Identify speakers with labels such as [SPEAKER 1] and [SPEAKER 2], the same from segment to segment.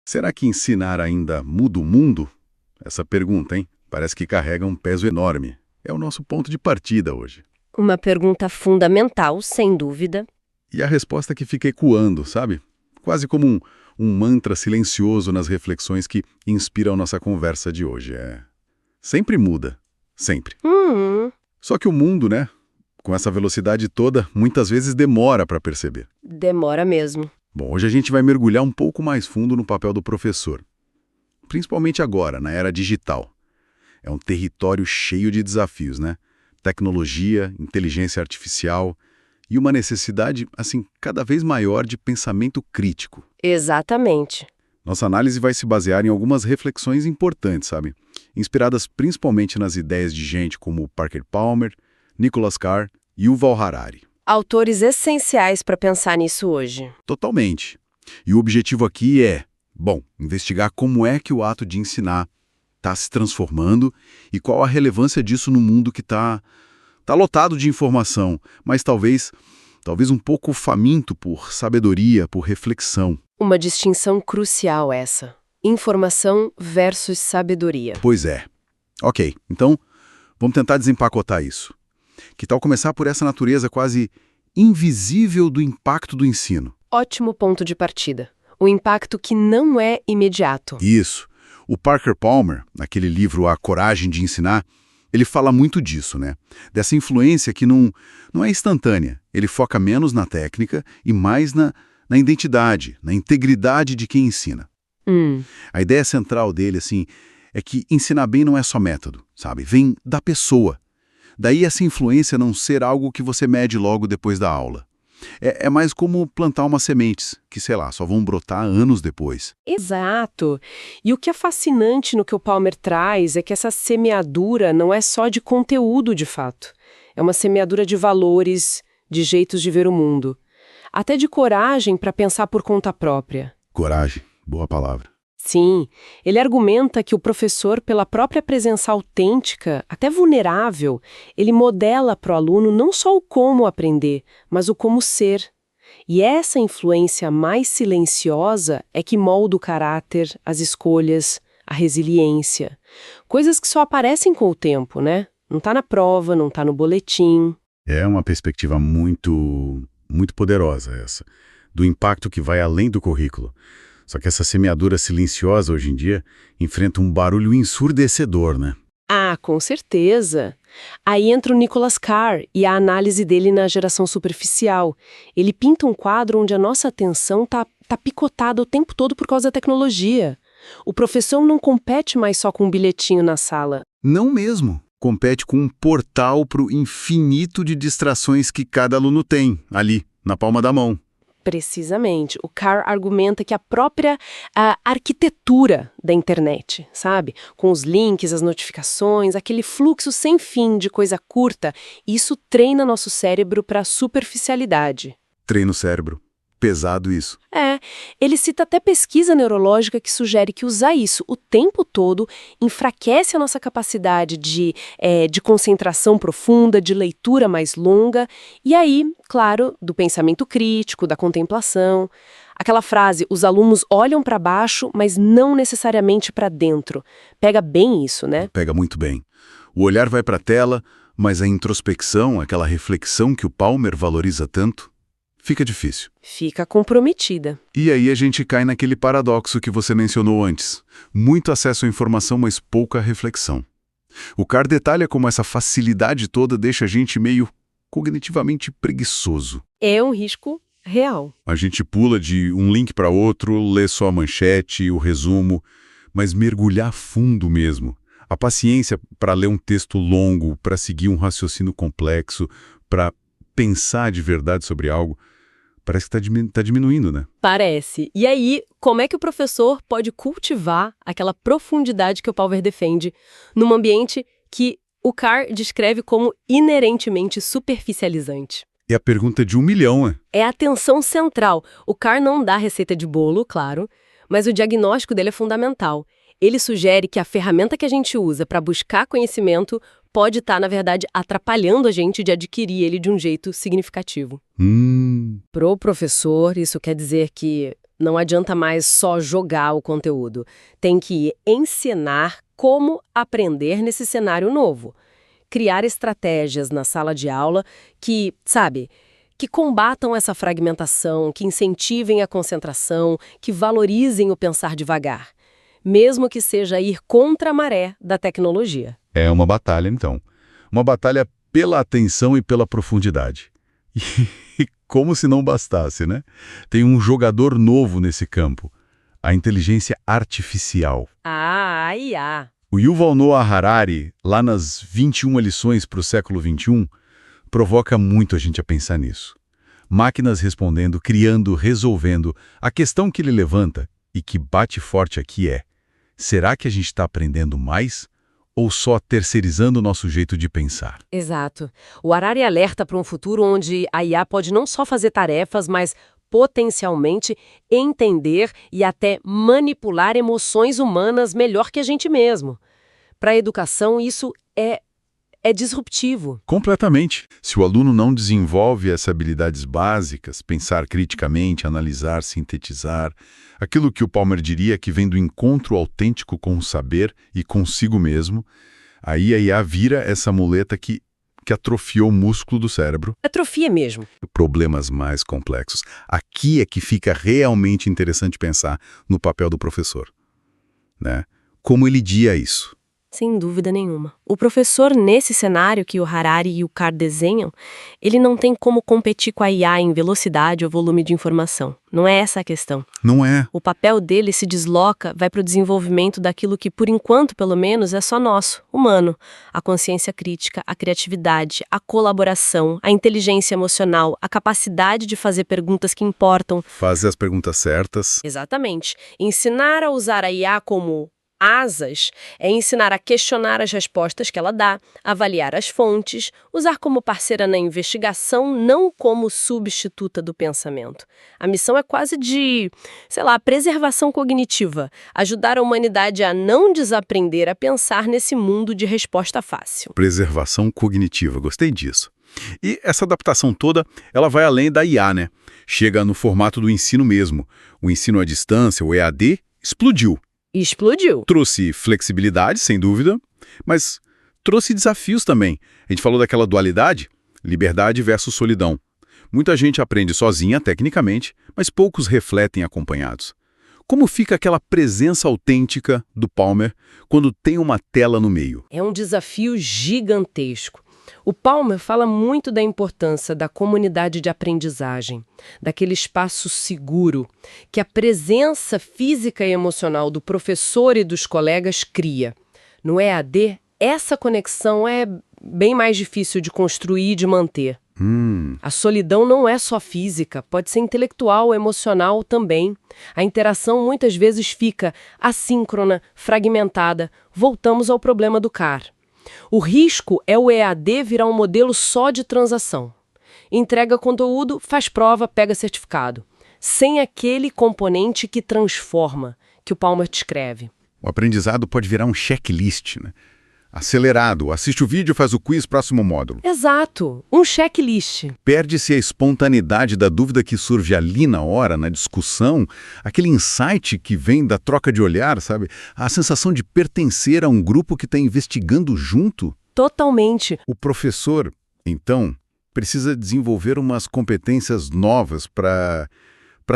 [SPEAKER 1] Será que ensinar ainda muda o mundo? Essa pergunta, hein? Parece que carrega um peso enorme. É o nosso ponto de partida hoje.
[SPEAKER 2] Uma pergunta fundamental, sem dúvida.
[SPEAKER 1] E a resposta que fica ecoando, sabe? Quase como um mantra silencioso nas reflexões que inspiram nossa conversa de hoje. Sempre muda. Sempre. Só que o mundo, né? Com essa velocidade toda, muitas vezes demora para perceber.
[SPEAKER 2] Demora mesmo.
[SPEAKER 1] Bom, hoje a gente vai mergulhar um pouco mais fundo no papel do professor. Principalmente agora, na era digital. É um território cheio de desafios, né? Tecnologia, inteligência artificial e uma necessidade, assim, cada vez maior de pensamento crítico.
[SPEAKER 2] Exatamente.
[SPEAKER 1] Nossa análise vai se basear em algumas reflexões importantes, sabe? Inspiradas principalmente nas ideias de gente como Parker Palmer, Nicholas Carr e Yuval Harari.
[SPEAKER 2] Autores essenciais para pensar nisso hoje.
[SPEAKER 1] Totalmente. E o objetivo aqui é, investigar como é que o ato de ensinar está se transformando e qual a relevância disso no mundo que está lotado de informação, mas talvez um pouco faminto por sabedoria, por reflexão.
[SPEAKER 2] Uma distinção crucial essa. Informação versus sabedoria.
[SPEAKER 1] Pois é. Ok, então vamos tentar desempacotar isso. Que tal começar por essa natureza quase invisível do impacto do ensino?
[SPEAKER 2] Ótimo ponto de partida. O impacto que não é imediato.
[SPEAKER 1] Isso. O Parker Palmer, naquele livro A Coragem de Ensinar, ele fala muito disso, né? Dessa influência que não é instantânea. Ele foca menos na técnica e mais na identidade, na integridade de quem ensina. A ideia central dele, assim, é que ensinar bem não é só método, sabe? Vem da pessoa. Daí essa influência não ser algo que você mede logo depois da aula. É mais como plantar umas sementes, que, sei lá, só vão brotar anos depois.
[SPEAKER 2] Exato. E o que é fascinante no que o Palmer traz é que essa semeadura não é só de conteúdo, de fato. É uma semeadura de valores, de jeitos de ver o mundo. Até de coragem para pensar por conta própria.
[SPEAKER 1] Coragem, boa palavra.
[SPEAKER 2] Sim, ele argumenta que o professor, pela própria presença autêntica, até vulnerável, ele modela para o aluno não só o como aprender, mas o como ser. E essa influência mais silenciosa é que molda o caráter, as escolhas, a resiliência. Coisas que só aparecem com o tempo, né? Não está na prova, não está no boletim.
[SPEAKER 1] É uma perspectiva muito poderosa essa, do impacto que vai além do currículo. Só que essa semeadura silenciosa, hoje em dia, enfrenta um barulho ensurdecedor, né?
[SPEAKER 2] Ah, com certeza. Aí entra o Nicholas Carr e a análise dele na geração superficial. Ele pinta um quadro onde a nossa atenção tá picotada o tempo todo por causa da tecnologia. O professor não compete mais só com um bilhetinho na sala.
[SPEAKER 1] Não mesmo. Compete com um portal para o infinito de distrações que cada aluno tem, ali, na palma da mão.
[SPEAKER 2] Precisamente. O Carr argumenta que a própria arquitetura da internet, sabe? Com os links, as notificações, aquele fluxo sem fim de coisa curta, isso treina nosso cérebro para a superficialidade.
[SPEAKER 1] Treina o cérebro. Pesado isso.
[SPEAKER 2] Ele cita até pesquisa neurológica que sugere que usar isso o tempo todo enfraquece a nossa capacidade de concentração profunda, de leitura mais longa, e aí, claro, do pensamento crítico, da contemplação. Aquela frase, os alunos olham para baixo, mas não necessariamente para dentro. Pega bem isso, né?
[SPEAKER 1] Pega muito bem. O olhar vai para a tela, mas a introspecção, aquela reflexão que o Palmer valoriza tanto, fica difícil.
[SPEAKER 2] Fica comprometida.
[SPEAKER 1] E aí a gente cai naquele paradoxo que você mencionou antes. Muito acesso à informação, mas pouca reflexão. O Carr detalha como essa facilidade toda deixa a gente meio cognitivamente preguiçoso.
[SPEAKER 2] É um risco real.
[SPEAKER 1] A gente pula de um link para outro, lê só a manchete, o resumo, mas mergulhar fundo mesmo. A paciência para ler um texto longo, para seguir um raciocínio complexo, para pensar de verdade sobre algo, parece que está diminuindo, né?
[SPEAKER 2] Parece. E aí, como é que o professor pode cultivar aquela profundidade que o Palmer defende num ambiente que o Carr descreve como inerentemente superficializante?
[SPEAKER 1] É a pergunta de 1 milhão, né?
[SPEAKER 2] É a atenção central. O Carr não dá receita de bolo, claro, mas o diagnóstico dele é fundamental. Ele sugere que a ferramenta que a gente usa para buscar conhecimento pode estar, na verdade, atrapalhando a gente de adquirir ele de um jeito significativo. Pro professor, isso quer dizer que Não adianta mais só jogar o conteúdo. Tem que ensinar como aprender nesse cenário novo. Criar estratégias na sala de aula que, sabe, que combatam essa fragmentação, que incentivem a concentração, que valorizem o pensar devagar, mesmo que seja ir contra a maré da tecnologia.
[SPEAKER 1] É uma batalha, então. Uma batalha pela atenção e pela profundidade. E como se não bastasse, né? Tem um jogador novo nesse campo, a inteligência artificial.
[SPEAKER 2] Ah, a IA.
[SPEAKER 1] O Yuval Noah Harari, lá nas 21 lições para o século XXI, provoca muito a gente a pensar nisso. Máquinas respondendo, criando, resolvendo. A questão que ele levanta, e que bate forte aqui é: será que a gente está aprendendo mais ou só terceirizando o nosso jeito de pensar?
[SPEAKER 2] Exato. O Harari alerta para um futuro onde a IA pode não só fazer tarefas, mas potencialmente entender e até manipular emoções humanas melhor que a gente mesmo. Para a educação, isso é disruptivo.
[SPEAKER 1] Completamente. Se o aluno não desenvolve essas habilidades básicas, pensar criticamente, analisar, sintetizar, aquilo que o Palmer diria que vem do encontro autêntico com o saber e consigo mesmo, aí a IA vira essa muleta que atrofiou o músculo do cérebro.
[SPEAKER 2] Atrofia mesmo.
[SPEAKER 1] Problemas mais complexos. Aqui é que fica realmente interessante pensar no papel do professor, né? Como ele lidia isso?
[SPEAKER 2] Sem dúvida nenhuma. O professor, nesse cenário que o Harari e o Carr desenham, ele não tem como competir com a IA em velocidade ou volume de informação. Não é essa a questão.
[SPEAKER 1] Não é.
[SPEAKER 2] O papel dele se desloca, vai para o desenvolvimento daquilo que, por enquanto, pelo menos, é só nosso, humano. A consciência crítica, a criatividade, a colaboração, a inteligência emocional, a capacidade de fazer perguntas que importam.
[SPEAKER 1] Fazer as perguntas certas.
[SPEAKER 2] Exatamente. Ensinar a usar a IA como asas é ensinar a questionar as respostas que ela dá, avaliar as fontes, usar como parceira na investigação, não como substituta do pensamento. A missão é quase de, preservação cognitiva, ajudar a humanidade a não desaprender a pensar nesse mundo de resposta fácil.
[SPEAKER 1] Preservação cognitiva, gostei disso. E essa adaptação toda, ela vai além da IA, né? Chega no formato do ensino mesmo. O ensino à distância, o EAD, explodiu.
[SPEAKER 2] Explodiu.
[SPEAKER 1] Trouxe flexibilidade, sem dúvida, mas trouxe desafios também. A gente falou daquela dualidade, liberdade versus solidão. Muita gente aprende sozinha, tecnicamente, mas poucos refletem acompanhados. Como fica aquela presença autêntica do Palmer quando tem uma tela no meio?
[SPEAKER 2] É um desafio gigantesco. O Palmer fala muito da importância da comunidade de aprendizagem, daquele espaço seguro que a presença física e emocional do professor e dos colegas cria. No EAD, essa conexão é bem mais difícil de construir e de manter. A solidão não é só física, pode ser intelectual, emocional também. A interação muitas vezes fica assíncrona, fragmentada. Voltamos ao problema do Carr. O risco é o EAD virar um modelo só de transação. Entrega conteúdo, faz prova, pega certificado. Sem aquele componente que transforma, que o Palmer descreve.
[SPEAKER 1] O aprendizado pode virar um checklist, né? Acelerado, assiste o vídeo, faz o quiz, próximo módulo.
[SPEAKER 2] Exato, um checklist.
[SPEAKER 1] Perde-se a espontaneidade da dúvida que surge ali na hora, na discussão, aquele insight que vem da troca de olhar, sabe? A sensação de pertencer a um grupo que está investigando junto.
[SPEAKER 2] Totalmente.
[SPEAKER 1] O professor, então, precisa desenvolver umas competências novas para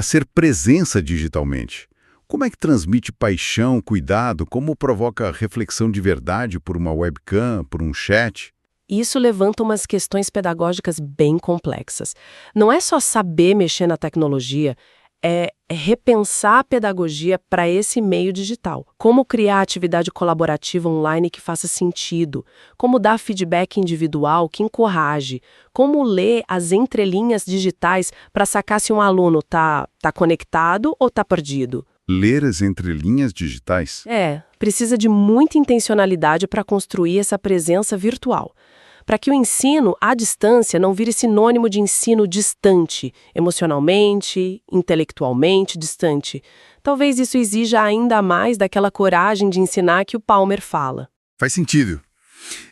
[SPEAKER 1] ser presença digitalmente. Como é que transmite paixão, cuidado? Como provoca reflexão de verdade por uma webcam, por um chat?
[SPEAKER 2] Isso levanta umas questões pedagógicas bem complexas. Não é só saber mexer na tecnologia, é repensar a pedagogia para esse meio digital. Como criar atividade colaborativa online que faça sentido, como dar feedback individual que encoraje, como ler as entrelinhas digitais para sacar se um aluno tá conectado ou tá perdido.
[SPEAKER 1] Ler as entrelinhas digitais?
[SPEAKER 2] Precisa de muita intencionalidade para construir essa presença virtual. Para que o ensino à distância não vire sinônimo de ensino distante, emocionalmente, intelectualmente distante. Talvez isso exija ainda mais daquela coragem de ensinar que o Palmer fala.
[SPEAKER 1] Faz sentido.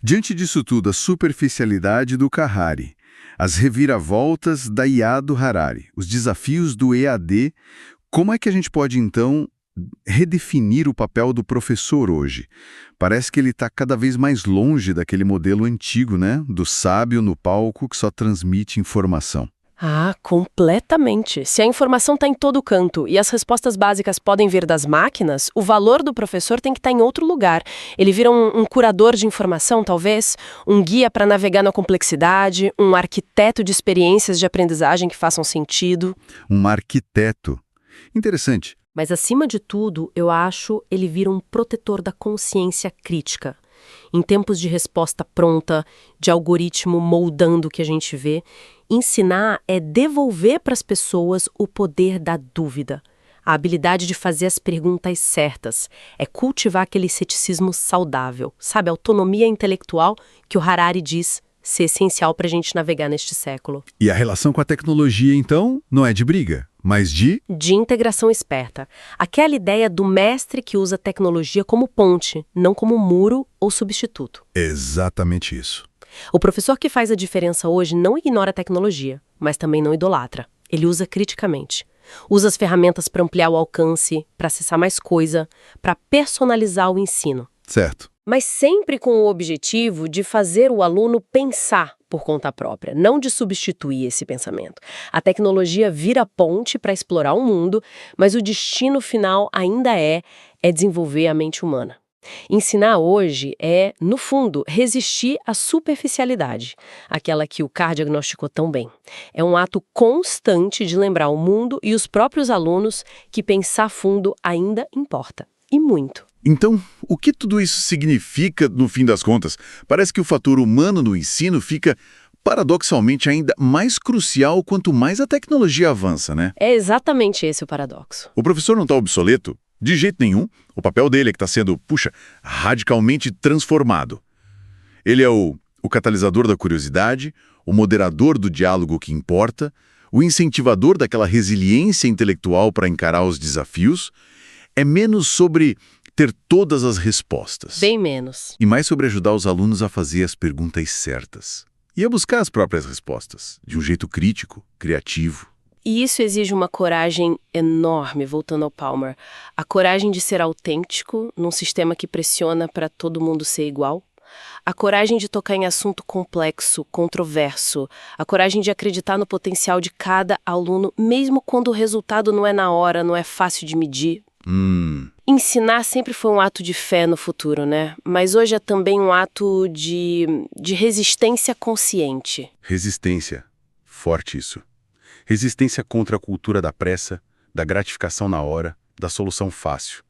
[SPEAKER 1] Diante disso tudo, a superficialidade do Harari, as reviravoltas da IA do Harari, os desafios do EAD, Como é que a gente pode, então, redefinir o papel do professor hoje? Parece que ele está cada vez mais longe daquele modelo antigo, né? Do sábio no palco que só transmite informação.
[SPEAKER 2] Ah, completamente. Se a informação está em todo canto e as respostas básicas podem vir das máquinas, o valor do professor tem que estar em outro lugar. Ele vira um curador de informação, talvez, um guia para navegar na complexidade, um arquiteto de experiências de aprendizagem que façam sentido.
[SPEAKER 1] Um arquiteto. Interessante.
[SPEAKER 2] Mas, acima de tudo, eu acho ele vira um protetor da consciência crítica. Em tempos de resposta pronta, de algoritmo moldando o que a gente vê, ensinar é devolver para as pessoas o poder da dúvida, a habilidade de fazer as perguntas certas, é cultivar aquele ceticismo saudável, sabe, a autonomia intelectual que o Harari diz ser essencial para a gente navegar neste século.
[SPEAKER 1] E a relação com a tecnologia, então, não é de briga, mas de
[SPEAKER 2] integração esperta. Aquela ideia do mestre que usa a tecnologia como ponte, não como muro ou substituto.
[SPEAKER 1] exatamente isso.
[SPEAKER 2] O professor que faz a diferença hoje não ignora a tecnologia, mas também não idolatra. Ele usa criticamente. Usa as ferramentas para ampliar o alcance, para acessar mais coisa, para personalizar o ensino.
[SPEAKER 1] Certo.
[SPEAKER 2] Mas sempre com o objetivo de fazer o aluno pensar por conta própria, não de substituir esse pensamento. A tecnologia vira ponte para explorar o mundo, mas o destino final ainda é desenvolver a mente humana. Ensinar hoje é, no fundo, resistir à superficialidade, aquela que o Carr diagnosticou tão bem. É um ato constante de lembrar o mundo e os próprios alunos que pensar fundo ainda importa. E muito.
[SPEAKER 1] Então, o que tudo isso significa no fim das contas? Parece que o fator humano no ensino fica, paradoxalmente, ainda mais crucial quanto mais a tecnologia avança, né?
[SPEAKER 2] É exatamente esse o paradoxo.
[SPEAKER 1] O professor não está obsoleto? De jeito nenhum. O papel dele é que está sendo, radicalmente transformado. Ele é o catalisador da curiosidade, o moderador do diálogo que importa, o incentivador daquela resiliência intelectual para encarar os desafios. É menos sobre ter todas as respostas.
[SPEAKER 2] Bem menos.
[SPEAKER 1] E mais sobre ajudar os alunos a fazer as perguntas certas. E a buscar as próprias respostas, de um jeito crítico, criativo.
[SPEAKER 2] E isso exige uma coragem enorme, voltando ao Palmer. A coragem de ser autêntico num sistema que pressiona para todo mundo ser igual. A coragem de tocar em assunto complexo, controverso. A coragem de acreditar no potencial de cada aluno, mesmo quando o resultado não é na hora, não é fácil de medir. Ensinar sempre foi um ato de fé no futuro, né? Mas hoje é também um ato de resistência consciente.
[SPEAKER 1] Resistência. Forte isso. Resistência contra a cultura da pressa, da gratificação na hora, da solução fácil.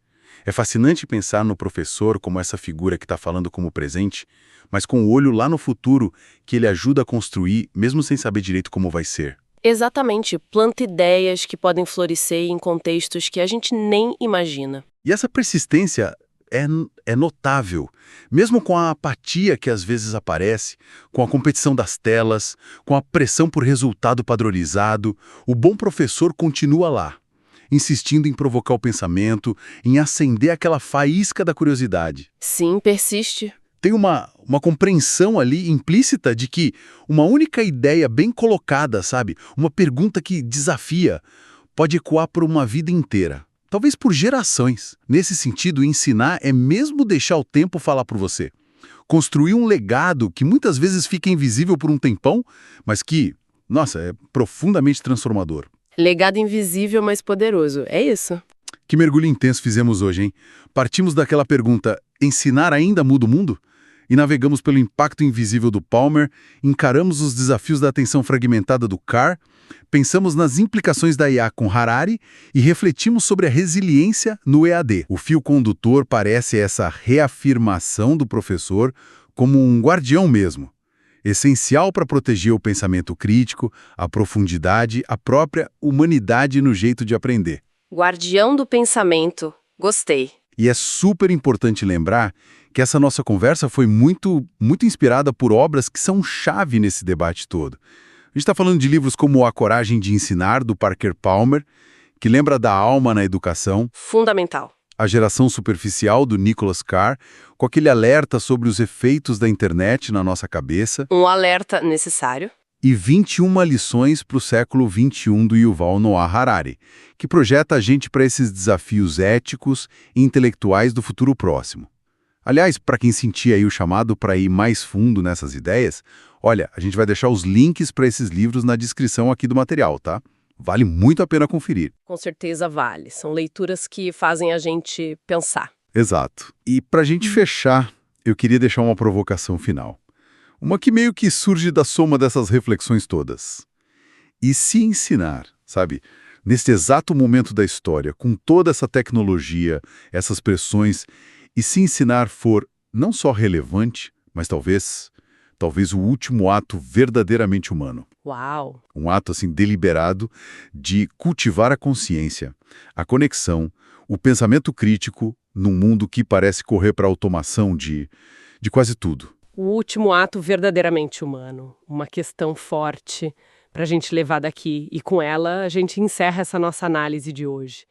[SPEAKER 1] É fascinante pensar no professor como essa figura que está falando como presente, mas com o olho lá no futuro que ele ajuda a construir, mesmo sem saber direito como vai ser.
[SPEAKER 2] Exatamente. Planta ideias que podem florescer em contextos que a gente nem imagina.
[SPEAKER 1] E essa persistência é notável, mesmo com a apatia que às vezes aparece, com a competição das telas, com a pressão por resultado padronizado, o bom professor continua lá, insistindo em provocar o pensamento, em acender aquela faísca da curiosidade.
[SPEAKER 2] Sim, persiste.
[SPEAKER 1] Tem uma compreensão ali implícita de que uma única ideia bem colocada, sabe, uma pergunta que desafia, pode ecoar por uma vida inteira. Talvez por gerações. Nesse sentido, ensinar é mesmo deixar o tempo falar por você. Construir um legado que muitas vezes fica invisível por um tempão, mas que, é profundamente transformador.
[SPEAKER 2] Legado invisível, mas poderoso. É isso.
[SPEAKER 1] Que mergulho intenso fizemos hoje, hein? Partimos daquela pergunta, ensinar ainda muda o mundo? E navegamos pelo impacto invisível do Palmer, encaramos os desafios da atenção fragmentada do Carr, pensamos nas implicações da IA com Harari e refletimos sobre a resiliência no EAD. O fio condutor parece essa reafirmação do professor como um guardião mesmo, essencial para proteger o pensamento crítico, a profundidade, a própria humanidade no jeito de aprender.
[SPEAKER 2] Guardião do pensamento. Gostei.
[SPEAKER 1] E é super importante lembrar que essa nossa conversa foi muito inspirada por obras que são chave nesse debate todo. A gente está falando de livros como A Coragem de Ensinar, do Parker Palmer, que lembra da alma na educação.
[SPEAKER 2] Fundamental.
[SPEAKER 1] A Geração Superficial, do Nicholas Carr, com aquele alerta sobre os efeitos da internet na nossa cabeça.
[SPEAKER 2] Um alerta necessário.
[SPEAKER 1] e 21 lições para o século XXI do Yuval Noah Harari, que projeta a gente para esses desafios éticos e intelectuais do futuro próximo. Aliás, para quem sentia aí o chamado para ir mais fundo nessas ideias, olha, a gente vai deixar os links para esses livros na descrição aqui do material, tá? Vale muito a pena conferir.
[SPEAKER 2] Com certeza vale. São leituras que fazem a gente pensar.
[SPEAKER 1] Exato. E para a gente fechar, eu queria deixar uma provocação final. Uma que meio que surge da soma dessas reflexões todas. E se ensinar, sabe, neste exato momento da história, com toda essa tecnologia, essas pressões, e se ensinar for não só relevante, mas talvez o último ato verdadeiramente humano.
[SPEAKER 2] Uau!
[SPEAKER 1] Um ato assim deliberado de cultivar a consciência, a conexão, o pensamento crítico num mundo que parece correr para a automação de quase tudo.
[SPEAKER 2] O último ato verdadeiramente humano. Uma questão forte para a gente levar daqui. E com ela, a gente encerra essa nossa análise de hoje.